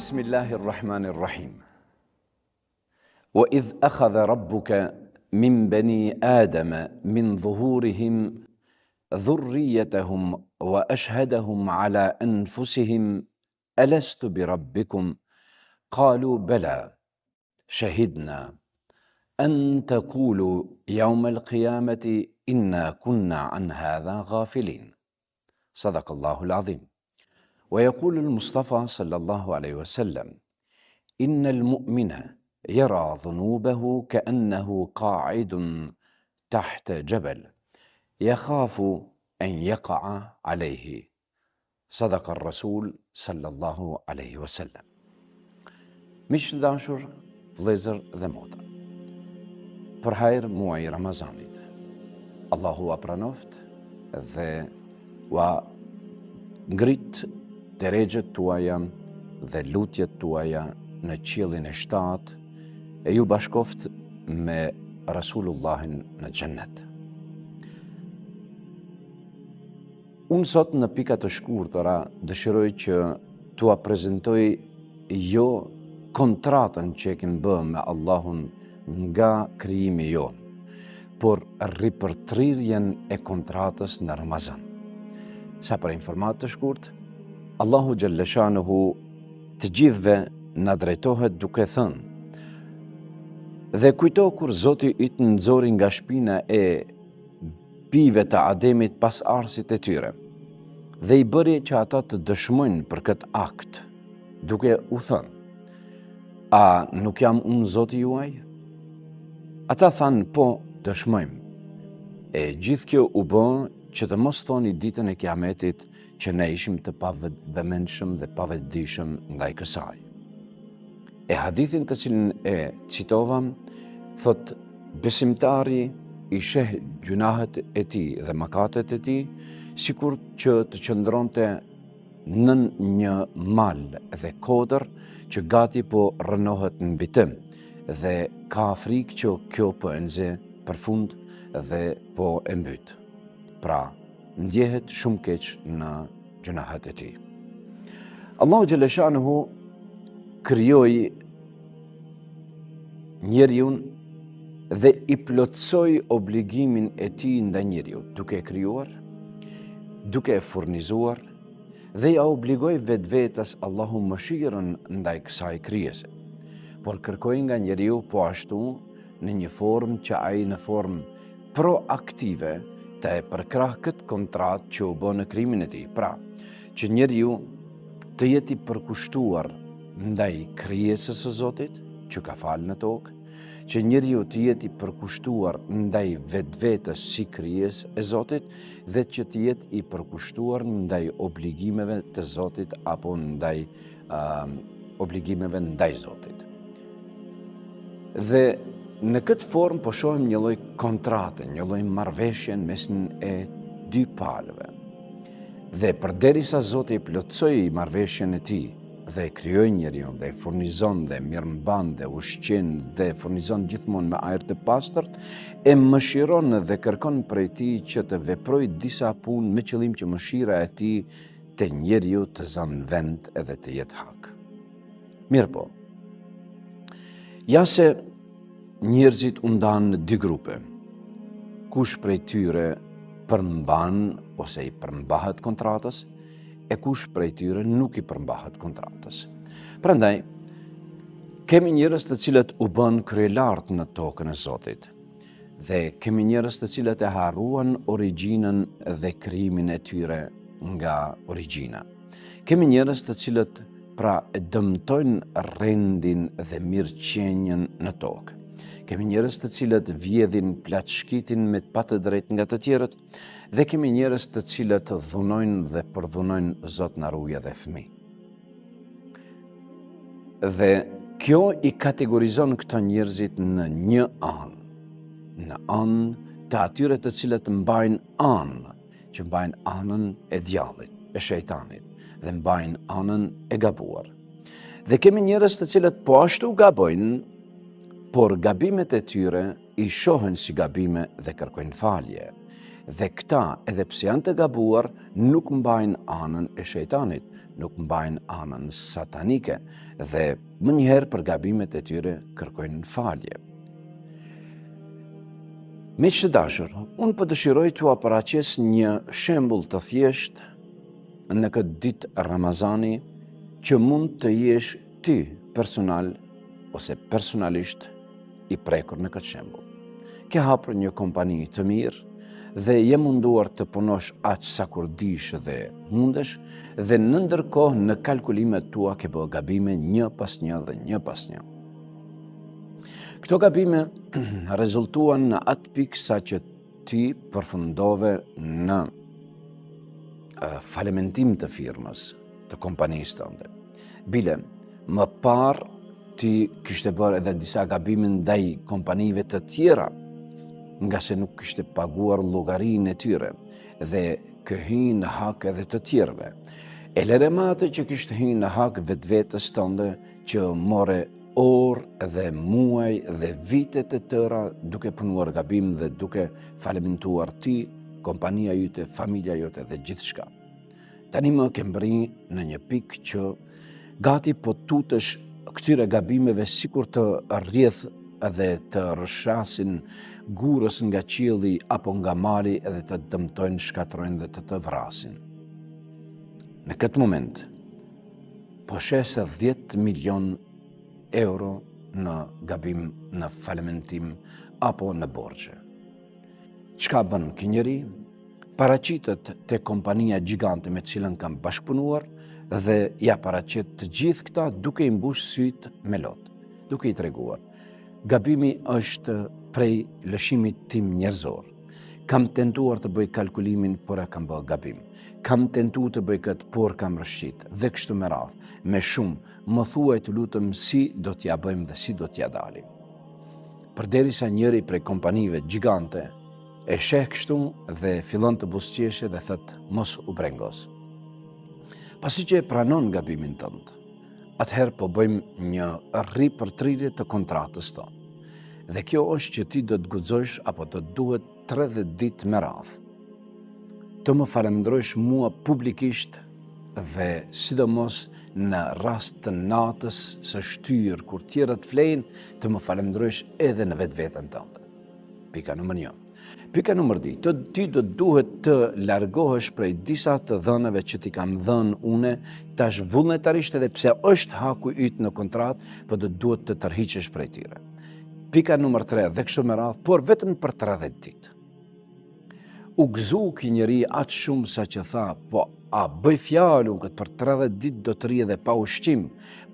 بسم الله الرحمن الرحيم وإذ أخذ ربك من بني آدم من ظهورهم ذريتهم وأشهدهم على أنفسهم ألست بربكم قالوا بلى شهدنا أن تقولوا يوم القيامة إنا كنا عن هذا غافلين صدق الله العظيم. ويقول المصطفى صلى الله عليه وسلم إن المؤمن يرى ذنوبه كأنه قاعد تحت جبل يخاف أن يقع عليه صدق الرسول صلى الله عليه وسلم. Miq të dashur, vëllezër dhe motra, për hajër muaj Ramazanit, Allahu a pranoft dhe ua ngrit deregjet tuaja dhe lutjet tuaja në qiellin e 7 e ju bashkoft me Rasulullahin në xhennet. Unë sot në pika të shkurtëra dëshiroj që t'ua prezentoj jo kontratën që e kemi bërë me Allahun nga krijimi jon, por ripërtrirjen e kontratës në Ramazan. Sa për informat të shkurt, Allahu Gjellëshanuhu të gjithve na drejtohet duke thënë: dhe kujto kur Zoti yt nxori nga shpina e bijve të Ademit pas arsit e tyre, dhe i bëri që ata të dëshmojnë për këtë akt, duke u thënë: a nuk jam unë Zoti juaj? Ata thanë: po, dëshmojmë. E gjithë kjo u bë që të mos thoni ditën e Kiametit që ne ishim të pavëmendshëm dhe pavetëdijshëm ndaj kësaj. E hadithin të cilin e citova thot: besimtari i sheh gjunahet e tij dhe mëkatet e tij sikur që të qëndronte nën një mal dhe kodër që gati po rënohet mbi të, dhe ka frikë që kjo po e nxe përfund dhe po e mbyt. Pra, ndjehet shumë keq në gjunahet e tij. Allahu Gjellëshanuhu krijoi njeriu dhe i plotësoi obligimin e tij ndaj njeriu, duke e krijuar, duke e furnizuar, dhe ja obligoi vetvetes Allahu mëshirën ndaj kësaj krijese, por kërkoi nga njeriu po ashtu në një formë që ai në formë proaktive të e përkrah këtë kontratë që u bë në krijimin e tij. Pra, që njeriu të jeti përkushtuar ndaj krijesës së Zotit që ka falë në tokë, që njeriu të jeti përkushtuar ndaj vetvetes si krijesë e Zotit, dhe që të jetë i përkushtuar ndaj obligimeve të Zotit apo ndaj obligimeve ndaj Zotit. Dhe në këtë formë po shohim një lloj kontrate, një lloj marrëveshje mesin e dy palëve. Dhe përderisa Zoti i plotësoi marrëveshjen e tij dhe e krijoi njeriu dhe e furnizon dhe mirëmban dhe ushqen dhe furnizon gjithmonë me ajër të pastërt, e mëshiron dhe kërkon prej tij që të veprojë disa punë me qëllim që mëshira e tij te njeriu të zanë vend edhe të jetë hak. Mirë po, ja se njerëzit u ndanë në dy grupe. Kush prej tyre përmban ose i përmbahet kontratës, e kush prej tyre nuk i përmbahet kontratës. Prandaj, kemi njerëz të cilët u bën kryelartë në tokën e Zotit, dhe kemi njerëz të cilët e harruan origjinën dhe krijimin e tyre nga origjina. Kemi njerëz të cilët pra e dëmtojnë rendin dhe mirëqenjen në tokë. Kemi njerëz të cilët vjedhin plaçshkitin me pa të drejtë nga të tjerët, dhe kemi njerëz të cilët dhunojnë dhe përdhunojnë Zot na ruaj dhe fëmijë. Dhe kjo i kategorizon këto njerëzit në një anë, në anë të atyre të cilët mbajnë anë, që mbajnë anën e djallit, e shejtanit, dhe mbajnë anën e gabuar. Dhe kemi njerëz të cilët po ashtu gabojnë, por gabimet e tyre i shohen si gabime dhe kërkojnë falje. Dhe këta, edhe pse janë të gabuar, nuk mbajnë anën e shejtanit, nuk mbajnë anën satanike dhe më njëherë për gabimet e tyre kërkojnë falje. Miq të dashur, unë po dëshiroj t'u paraqes një shembull të thjeshtë në këtë ditë Ramazani që mund të jesh ti personal ose personalisht i prekur në këtë shembull. Ke hapur një kompani të mirë dhe je munduar të punosh aq sa kur dish dhe mundesh dhe në ndërkohë në kalkulimet tua ke bërë gabime një pas një dhe një pas një. Këto gabime rezultuan në atë pikë sa që ti përfundove në falimentim të firmës, të kompanisë tënde. Bile, më parë ti kishte bërë edhe disa gabime ndaj kompanive të tjera, nga se nuk kishte paguar llogarinë e tyre dhe hyn në hak edhe të tjerëve. E lere më atë që kishte hyrë në hak vetvetes tënde që more orë dhe muaj dhe vite të tëra duke punuar gabim dhe duke falimentuar ti, kompania jote, familja jote dhe gjithçka. Tani më ke mbërri në një pikë që gati po tutesh këtyre gabimeve sikur të rrjedh edhe të rrshasin gurës nga qielli apo nga mali edhe të dëmtojnë, shkatrojnë dhe të vrasin. Në këtë moment, po sheh se 10 milion euro në gabim, në falimentim apo në borxhe. Çka bën ky njeri? Paraqitet te kompania gjigante me cilën kam bashkëpunuar dhe ja paraqet të gjithë këta duke i mbush syt me lot, duke i treguar. Gabimi është prej lëshimit tim njerëzor. Kam tentuar të bëj kalkulimin, por e kam bërë gabim. Kam tentuar të bëj këtë, por kam rëshqit. Dhe kështu me radhë, me shumë, më thuaj të lutëm si do t'ja bëjmë dhe si do t'ja dalim. Përderisa njëri prej kompanive gjigante e sheh kështu dhe fillon të buzëqeshe dhe thët mos u brengos. Pasi që e pranon gabimin tënd, atëherë po bëjmë një ripërtrirje të kontratës tonë. Dhe kjo është që ti do të guxosh apo do të duhet 30 ditë me radhë të më falemndrojsh mua publikisht dhe sidomos në rast të natës së shtyr kur tjerët flejnë të më falemndrojsh edhe në vetveten tënde. Pika numër 1. Pika numër 2, ti do duhet të largohesh prej disa të dhënave që ti kam dhënë une, tash vullnetarisht edhe pse është haku yt në kontratë, por do duhet të tërhiqesh prej tyre. Pika numër 3, dhe kështu me radhë, por vetëm për 30 ditë. U gëzu ky njeri aq shumë sa që tha, po a bëj fjalë këtë për 30 ditë do të rri edhe pa ushqim,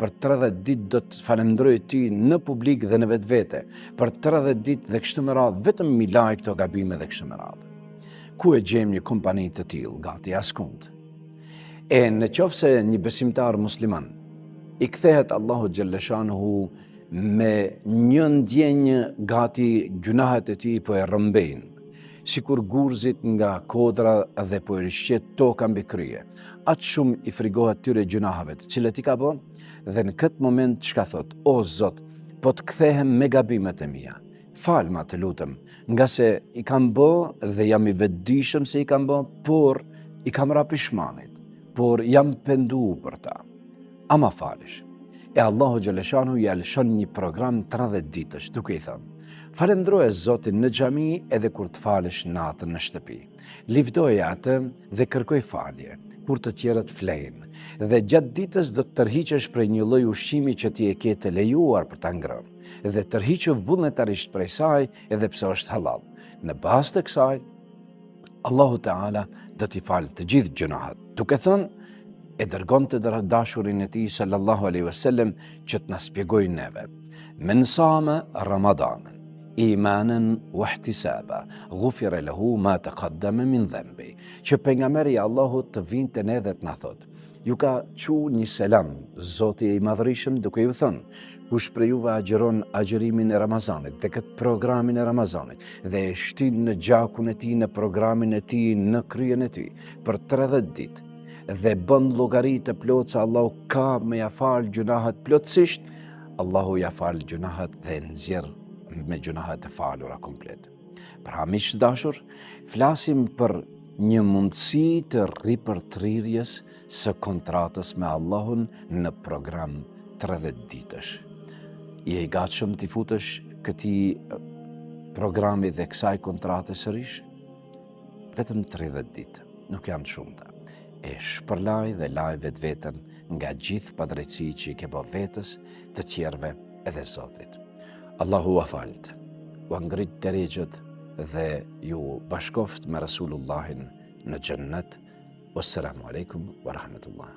për 30 ditë do të falemndroj ti në publik dhe në vetvete, për 30 ditë dhe kështu me radhë, vetëm mi laj këto gabime dhe kështu me radhë. Ku e gjejmë një kompani të tillë? Gati askund. E në qofse një besimtar musliman i kthehet Allahu xhalleshanuhu me një ndjenjë gati gjunahet e tij po e rrëmbejnë, sikur gurzit nga kodra dhe po e rishqet toka mbi krye. Atë shumë i frigohet tyre gjunahave të cilët i ka bërë dhe në këtë moment çka thot? O Zot, po të kthehem me gabimet e mia. Falma të lutem, nga se i kam bë dhe jam i vetëdijshëm se i kam bë, por i kam ra pishmanit, por jam pendu për ta. Ama falesh. E Allahu xhaleshanu ja lëshon një program 30 ditësh, duke i thënë: falemndroje Zotin në xhami edhe kur të falesh natën në shtëpi. Livdoje atë dhe kërkoj falje, kur të tjerët flejnë, dhe gjatë ditës do të tërhiqesh prej një lloj ushqimi që ti e ke të lejuar për ta ngrënë, dhe tërhiqe vullnetarisht prej saj edhe pse është halal. Në bazë të kësaj, Allahu Teala do t'i falë të gjithë gjunahet. Duke thënë, e dërgon të dashurin e tij sallallahu alaihi wasallam që të na shpjegojë neve. Men sama Ramadanan imanan wa ihtisaba ghufira lahu ma taqaddama min dhanbi. Që pejgamberi i Allahut të vinte ne dhe të na thotë: ju ka qu një selam Zoti i Madhërisëm duke ju thënë: kush prej juve agjeron agjerimin e Ramazanit dhe këtë programin e Ramazanit dhe e shtin në gjakun e tij, në programin e tij, në kryen e tij për 30 ditë dhe bën llogari të plotë se Allahu ka me ja fal gjunahet plotësisht, Allahu ja fal gjunahet dhe nxjerr me gjunahet e falura komplet. Pra miq dashur, flasim për një mundësi të ripërtrirjes së kontratës me Allahun në program 30 ditësh. Je i gatshëm t'i futesh këtij programi dhe kësaj kontrate sërish? Vetëm 30 ditë, nuk janë shumëta. E shpërlaj dhe laj vetveten nga gjithë padrejtësi që i ke bërë vetës, të tjerëve edhe Zotit. Allahu ua falët, ua ngrit deregjët dhe ju bashkoft me Rasulullahin në xhennet. Wassalamu alaikum wa rahmatullah.